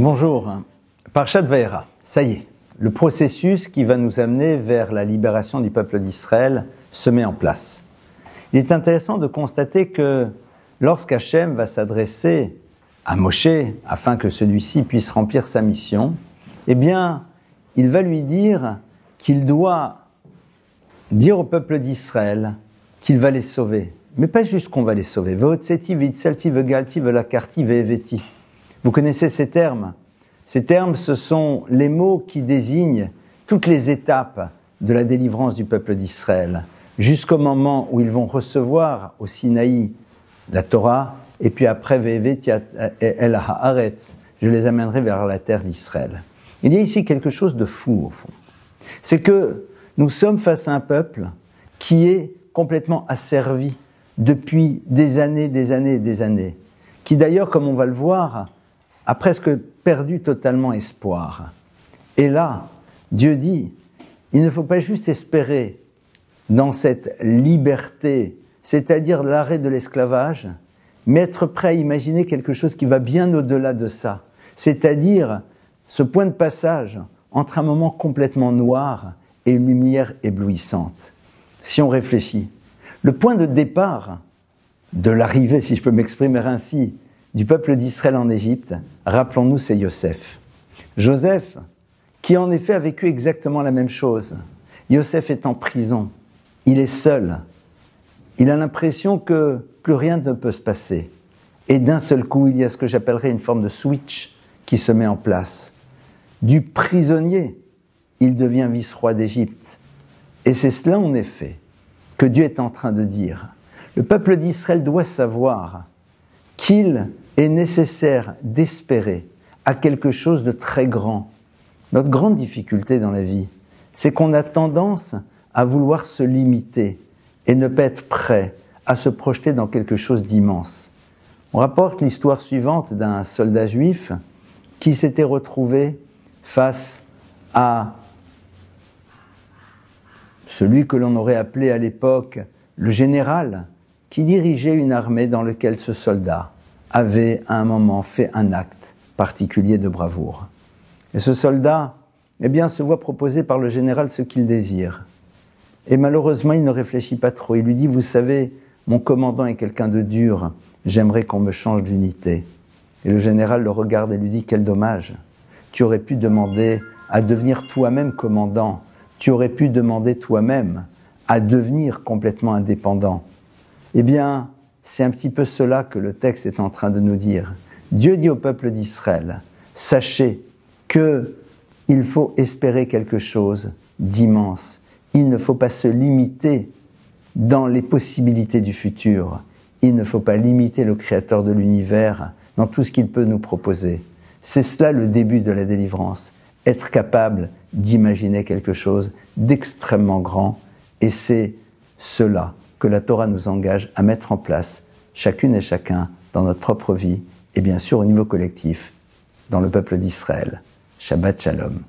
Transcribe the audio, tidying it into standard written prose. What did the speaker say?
Bonjour, Parshat Vayera, ça y est, le processus qui va nous amener vers la libération du peuple d'Israël se met en place. Il est intéressant de constater que lorsqu'Hachem va s'adresser à Moshe afin que celui-ci puisse remplir sa mission, eh bien, il va lui dire qu'il doit dire au peuple d'Israël qu'il va les sauver. Mais pas juste qu'on va les sauver. Ve'otseti, ve'itzelti, ve'galti, ve'lakarti, ve'eveti. Vous connaissez ces termes. Ces termes, ce sont les mots qui désignent toutes les étapes de la délivrance du peuple d'Israël, jusqu'au moment où ils vont recevoir au Sinaï la Torah, et puis après, ve'eveti el haaretz, je les amènerai vers la terre d'Israël. Il y a ici quelque chose de fou, au fond. C'est que nous sommes face à un peuple qui est complètement asservi depuis des années, qui d'ailleurs, comme on va le voir, a presque perdu totalement espoir. Et là, Dieu dit, il ne faut pas juste espérer dans cette liberté, c'est-à-dire l'arrêt de l'esclavage, mais être prêt à imaginer quelque chose qui va bien au-delà de ça, c'est-à-dire ce point de passage entre un moment complètement noir et une lumière éblouissante. Si on réfléchit, le point de départ de l'arrivée, si je peux m'exprimer ainsi, du peuple d'Israël en Égypte, rappelons-nous, c'est Yosef. Joseph, qui en effet a vécu exactement la même chose. Yosef est en prison, il est seul, il a l'impression que plus rien ne peut se passer. Et d'un seul coup, il y a ce que j'appellerais une forme de switch qui se met en place. Du prisonnier, il devient vice-roi d'Égypte. Et c'est cela, en effet, que Dieu est en train de dire. Le peuple d'Israël doit savoir qu'il est nécessaire d'espérer à quelque chose de très grand. Notre grande difficulté dans la vie, c'est qu'on a tendance à vouloir se limiter et ne pas être prêt à se projeter dans quelque chose d'immense. On rapporte l'histoire suivante d'un soldat juif qui s'était retrouvé face à celui que l'on aurait appelé à l'époque le général, qui dirigeait une armée dans laquelle ce soldat avait à un moment fait un acte particulier de bravoure. Et ce soldat, eh bien, se voit proposer par le général ce qu'il désire. Et malheureusement, il ne réfléchit pas trop. Il lui dit, vous savez, mon commandant est quelqu'un de dur, j'aimerais qu'on me change d'unité. Et le général le regarde et lui dit, quel dommage, tu aurais pu demander à devenir toi-même commandant, tu aurais pu demander toi-même à devenir complètement indépendant. Eh bien, c'est un petit peu cela que le texte est en train de nous dire. Dieu dit au peuple d'Israël, sachez qu'il faut espérer quelque chose d'immense. Il ne faut pas se limiter dans les possibilités du futur. Il ne faut pas limiter le Créateur de l'univers dans tout ce qu'il peut nous proposer. C'est cela le début de la délivrance. Être capable d'imaginer quelque chose d'extrêmement grand. Et c'est cela que la Torah nous engage à mettre en place, chacune et chacun, dans notre propre vie, et bien sûr au niveau collectif, dans le peuple d'Israël. Shabbat Shalom.